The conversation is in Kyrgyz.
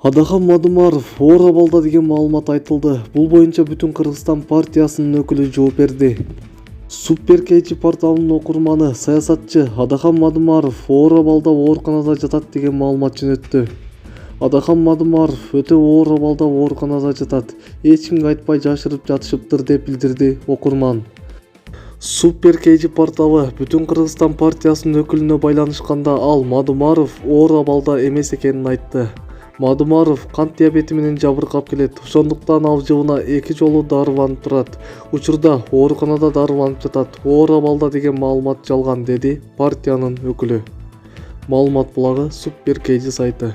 Адахам Мадумаров оор абалда деген маалымат айтылды. Бұл бойынша Бүтін Қырғызстан партиясының өкілі жооп берди. Супер KG порталынын окурманы саясатчы Адахам Мадумаров оор абалда ооруканада жатат деген маалымат жөнөттү. Адахам Мадумаров өтө оор абалда ооруканада жатат. Эч кимге айтпай жашырып жатышыптыр деп билдирди окурман. Супер KG порталы Бүтүн Кыргызстан партиясынын өкүлүнө байланышканда ал Мадумаров оор абалда эмес экенин айтты. Мадумаров кант диабети менен жабыркап келет. Ошондуктан ал жылына 2 жолу дарыланып турат. Учурда ооруканада дарыланып жатат. Оор абалда деген маалымат жалган, деди партиянын өкүлү. Маалымат булагы Супер KG сайты.